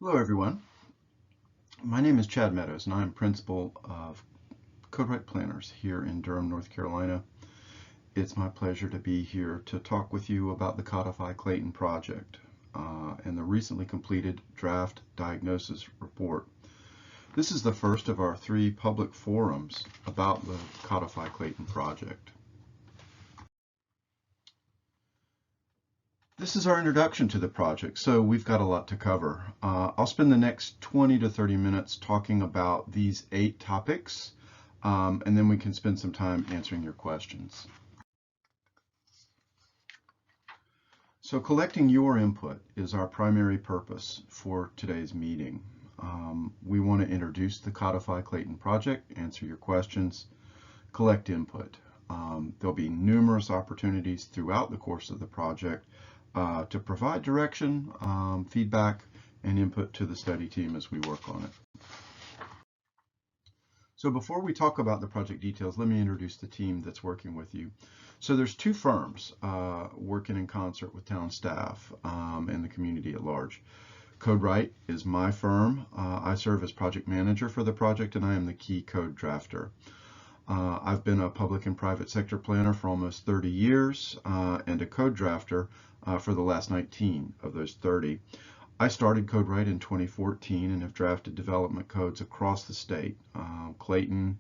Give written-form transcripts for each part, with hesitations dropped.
Hello everyone, my name is Chad Meadows and I'm principal of Codify Planners here in Durham, North Carolina. It's my pleasure to be here to talk with you about the Codify Clayton project and the recently completed draft diagnosis report. This is the first of our 3 public forums about the Codify Clayton project. This is our introduction to the project, so we've got a lot to cover. I'll spend the next 20 to 30 minutes talking about these 8 topics, and then we can spend some time answering your questions. So collecting your input is our primary purpose for today's meeting. We want to introduce the Codify Clayton project, answer your questions, collect input. There'll be numerous opportunities throughout the course of the project to provide direction, feedback, and input to the study team as we work on it. So before we talk about the project details, let me introduce the team that's working with you. So there's 2 firms working in concert with town staff and the community at large. CodeWrite is my firm. I serve as project manager for the project, and I am the key code drafter. I've been a public and private sector planner for almost 30 years and a code drafter for the last 19 of those 30. I started CodeWrite in 2014 and have drafted development codes across the state. Clayton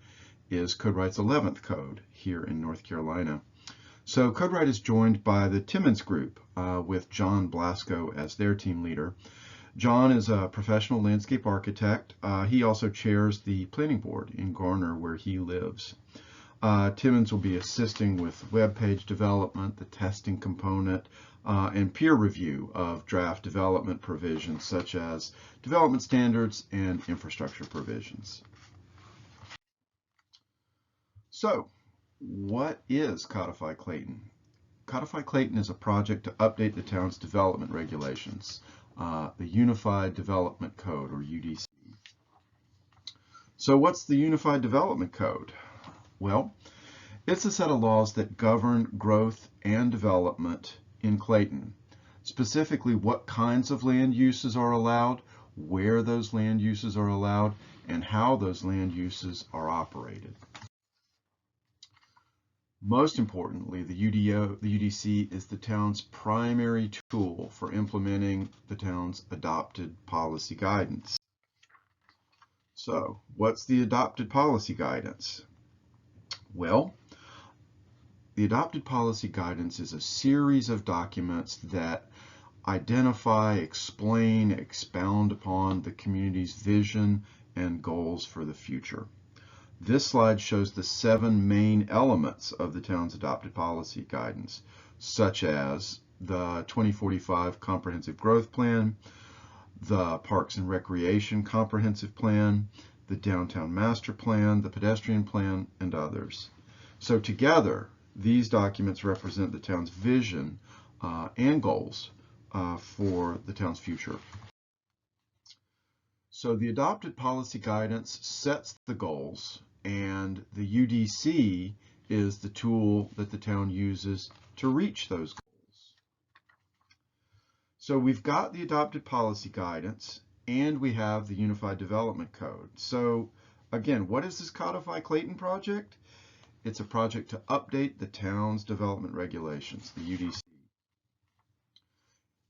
is CodeWrite's 11th code here in North Carolina. So CodeWrite is joined by the Timmons Group with John Blasco as their team leader. John is a professional landscape architect. He also chairs the planning board in Garner, where he lives. Timmons will be assisting with web page development, the testing component, and peer review of draft development provisions such as development standards and infrastructure provisions. So, what is Codify Clayton? Codify Clayton is a project to update the town's development regulations, the Unified Development Code, or UDC. So what's the Unified Development Code? Well, it's a set of laws that govern growth and development in Clayton. Specifically, what kinds of land uses are allowed, where those land uses are allowed, and how those land uses are operated. Most importantly, the UDC is the town's primary tool for implementing the town's adopted policy guidance. So, what's the adopted policy guidance? Well, the adopted policy guidance is a series of documents that identify, explain, expound upon the community's vision and goals for the future. This slide shows the 7 main elements of the town's adopted policy guidance, such as the 2045 Comprehensive Growth Plan, the Parks and Recreation Comprehensive Plan, the Downtown Master Plan, the Pedestrian Plan, and others. So together, these documents represent the town's vision and goals for the town's future. So the adopted policy guidance sets the goals, and the UDC is the tool that the town uses to reach those goals. So we've got the adopted policy guidance, and we have the Unified Development Code. So again, what is this Codify Clayton project? It's a project to update the town's development regulations, the UDC.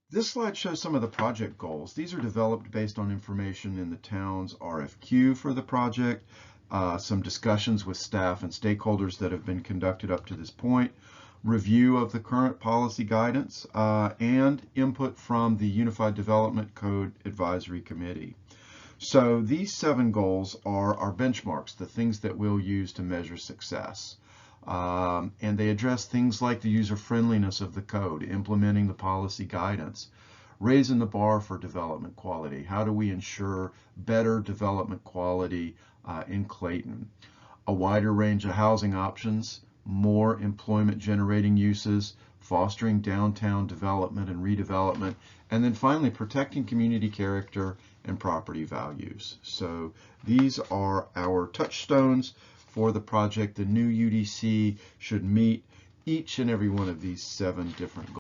This slide shows some of the project goals. These are developed based on information in the town's RFQ for the project, some discussions with staff and stakeholders that have been conducted up to this point, review of the current policy guidance, and input from the Unified Development Code Advisory Committee. So these 7 goals are our benchmarks, the things that we'll use to measure success. And they address things like the user-friendliness of the code, implementing the policy guidance, raising the bar for development quality. How do we ensure better development quality in Clayton? A wider range of housing options, more employment-generating uses, fostering downtown development and redevelopment, and then finally protecting community character and property values. So these are our touchstones for the project. The new UDC should meet each and every one of these 7 different goals.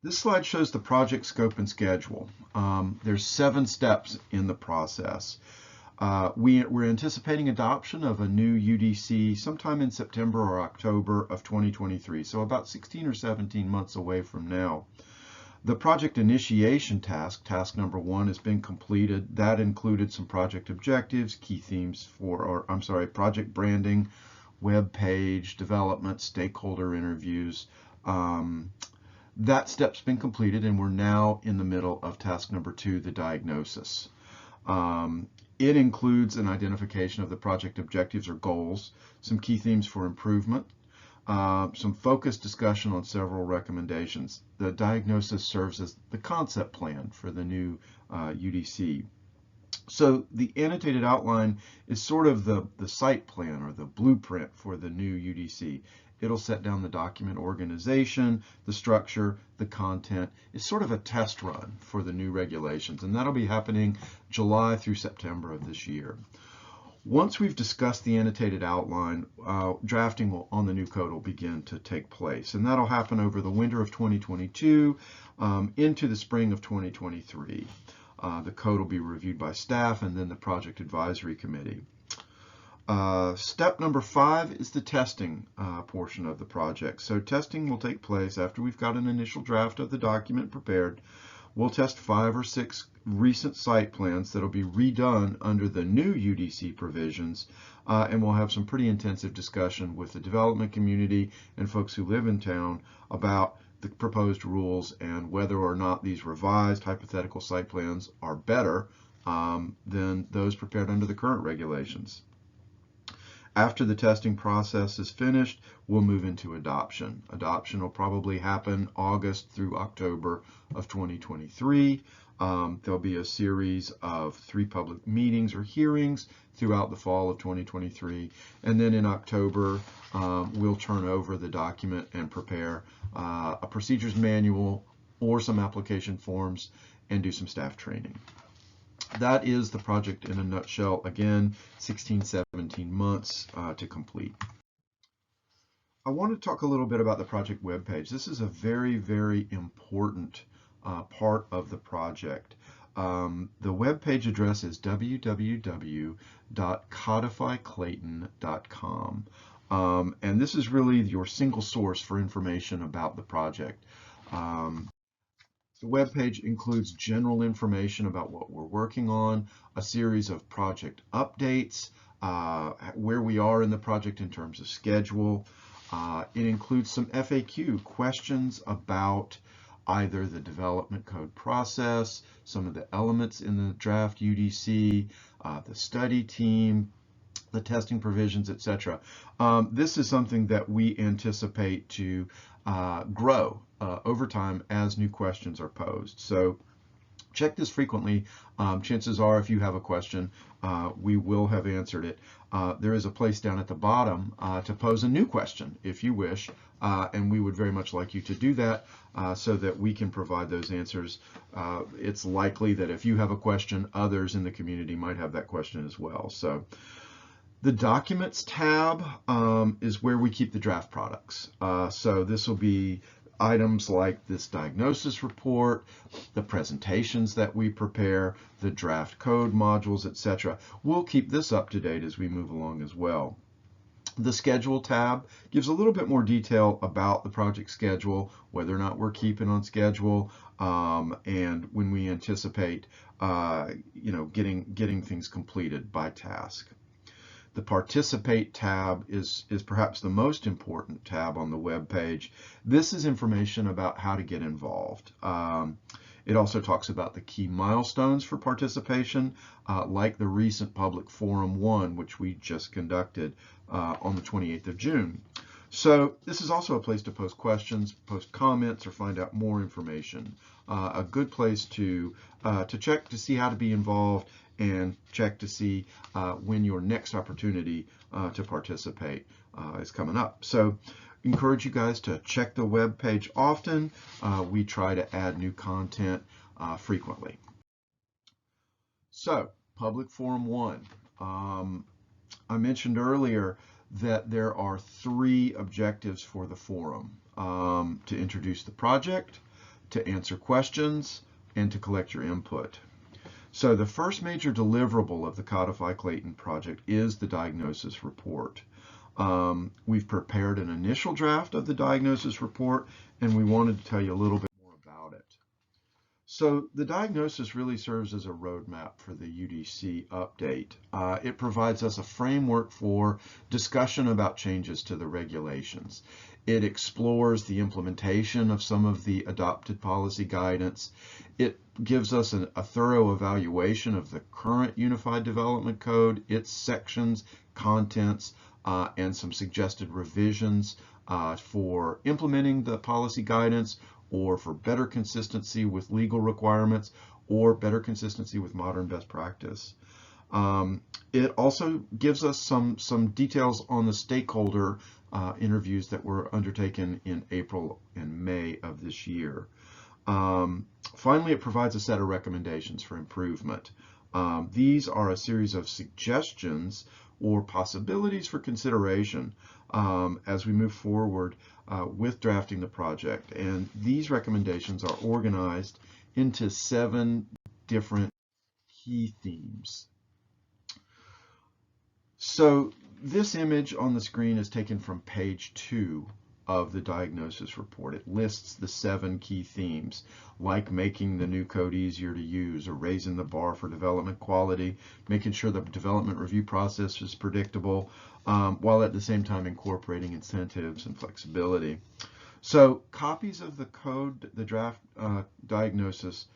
This slide shows the project scope and schedule. There's 7 steps in the process. We're anticipating adoption of a new UDC sometime in September or October of 2023, so about 16 or 17 months away from now. The project initiation task number 1, has been completed. That included some project objectives, key themes project branding, web page development, stakeholder interviews. That step's been completed, and we're now in the middle of task number 2, the diagnosis. It includes an identification of the project objectives or goals, some key themes for improvement, some focused discussion on several recommendations. The diagnosis serves as the concept plan for the new UDC. So the annotated outline is sort of the site plan or the blueprint for the new UDC. It'll set down the document organization, the structure, the content. It's sort of a test run for the new regulations, and that'll be happening July through September of this year. Once we've discussed the annotated outline, drafting on the new code will begin to take place, and that'll happen over the winter of 2022 into the spring of 2023. The code will be reviewed by staff and then the project advisory committee. Step number 5 is the testing portion of the project. So testing will take place after we've got an initial draft of the document prepared. We'll test 5 or 6 recent site plans that'll be redone under the new UDC provisions, and we'll have some pretty intensive discussion with the development community and folks who live in town about the proposed rules and whether or not these revised hypothetical site plans are better than those prepared under the current regulations. After the testing process is finished, we'll move into adoption. Adoption will probably happen August through October of 2023. There'll be a series of 3 public meetings or hearings throughout the fall of 2023. And then in October, we'll turn over the document and prepare a procedures manual or some application forms and do some staff training. That is the project in a nutshell. Again, 16, 17 months to complete. I want to talk a little bit about the project webpage. This is a very, very important part of the project. The webpage address is www.codifyclayton.com. And this is really your single source for information about the project. The webpage includes general information about what we're working on, a series of project updates, where we are in the project in terms of schedule. It includes some FAQ questions about either the development code process, some of the elements in the draft UDC, the study team, the testing provisions, etc. This is something that we anticipate to grow over time as new questions are posed. So check this frequently. Chances are, if you have a question, we will have answered it. There is a place down at the bottom to pose a new question if you wish, and we would very much like you to do that so that we can provide those answers. It's likely that if you have a question, others in the community might have that question as well. So the Documents tab is where we keep the draft products. So this will be items like this diagnosis report, the presentations that we prepare, the draft code modules, etc. We'll keep this up to date as we move along as well. The Schedule tab gives a little bit more detail about the project schedule, whether or not we're keeping on schedule, and when we anticipate getting things completed by task. The Participate tab is perhaps the most important tab on the web page. This is information about how to get involved. It also talks about the key milestones for participation, like the recent Public Forum 1, which we just conducted on the 28th of June. So this is also a place to post questions, post comments, or find out more information. A good place to check to see how to be involved and check to see when your next opportunity to participate is coming up. So encourage you guys to check the web page often. We try to add new content frequently. So Public Forum 1. I mentioned earlier that there are 3 objectives for the forum: to introduce the project, to answer questions, and to collect your input. So the first major deliverable of the Codify Clayton project is the diagnosis report. We've prepared an initial draft of the diagnosis report, and we wanted to tell you a little bit more about it. So the diagnosis really serves as a roadmap for the UDC update. It provides us a framework for discussion about changes to the regulations. It explores the implementation of some of the adopted policy guidance. It gives us a thorough evaluation of the current Unified Development Code, its sections, contents, and some suggested revisions for implementing the policy guidance, or for better consistency with legal requirements, or better consistency with modern best practice. It also gives us some details on the stakeholder interviews that were undertaken in April and May of this year. Finally, it provides a set of recommendations for improvement. These are a series of suggestions or possibilities for consideration as we move forward with drafting the project. And these recommendations are organized into 7 different key themes. So this image on the screen is taken from page 2 of the diagnosis report. It lists the 7 key themes, like making the new code easier to use, or raising the bar for development quality, making sure the development review process is predictable, while at the same time incorporating incentives and flexibility. So copies of the code, the draft diagnosis,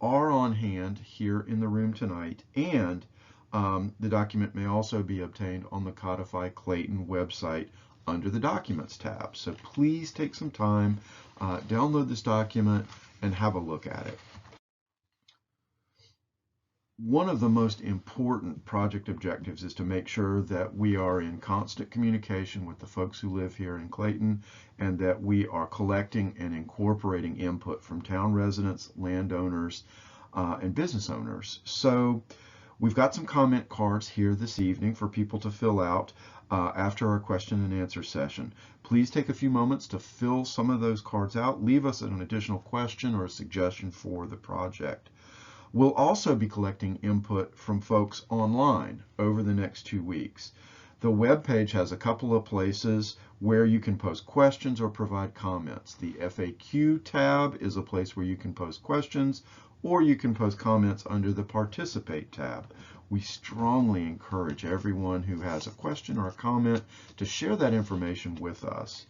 are on hand here in the room tonight, and the document may also be obtained on the Codify Clayton website under the Documents tab. So please take some time, download this document, and have a look at it. One of the most important project objectives is to make sure that we are in constant communication with the folks who live here in Clayton, and that we are collecting and incorporating input from town residents, landowners, and business owners. So we've got some comment cards here this evening for people to fill out after our question and answer session. Please take a few moments to fill some of those cards out. Leave us an additional question or a suggestion for the project. We'll also be collecting input from folks online over the next 2 weeks. The web page has a couple of places where you can post questions or provide comments. The FAQ tab is a place where you can post questions, or you can post comments under the Participate tab. We strongly encourage everyone who has a question or a comment to share that information with us.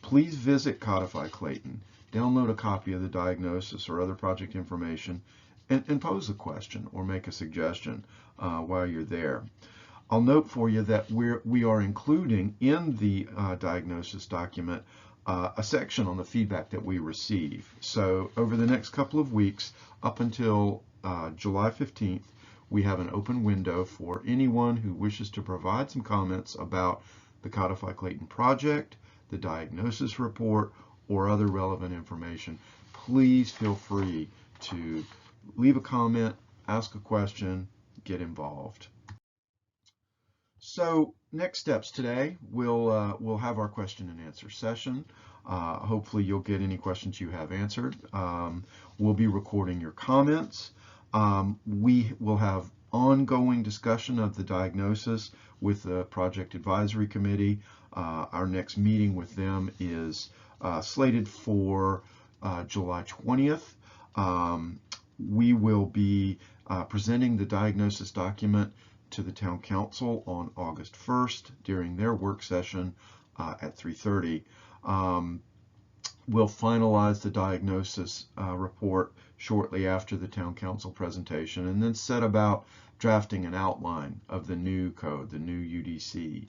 Please visit Codify Clayton, download a copy of the diagnosis or other project information, and pose a question or make a suggestion while you're there. I'll note for you that we are including in the diagnosis document a section on the feedback that we receive. So over the next couple of weeks, up until July 15th, we have an open window for anyone who wishes to provide some comments about the Codify Clayton project, the diagnosis report, or other relevant information. Please feel free to leave a comment, ask a question, get involved. So next steps today, we'll have our question and answer session. Hopefully you'll get any questions you have answered. We'll be recording your comments. We will have ongoing discussion of the diagnosis with the Project Advisory Committee. Our next meeting with them is slated for July 20th. We will be presenting the diagnosis document to the Town Council on August 1st during their work session at 3:30. We'll finalize the diagnosis report shortly after the Town Council presentation, and then set about drafting an outline of the new code, the new UDC.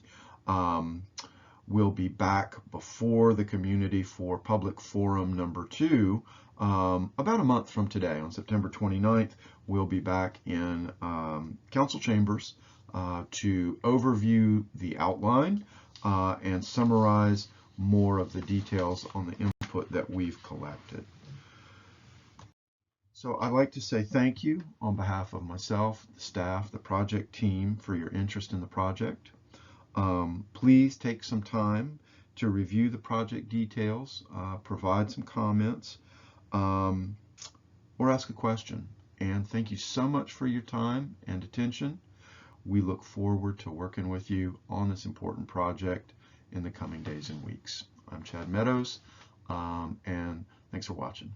We'll be back before the community for public forum number 2 about a month from today. On September 29th, we'll be back in council chambers to overview the outline and summarize more of the details on the input that we've collected. So I'd like to say thank you on behalf of myself, the staff, the project team for your interest in the project. Please take some time to review the project details, provide some comments, or ask a question. And thank you so much for your time and attention. We look forward to working with you on this important project in the coming days and weeks. I'm Chad Meadows, and thanks for watching.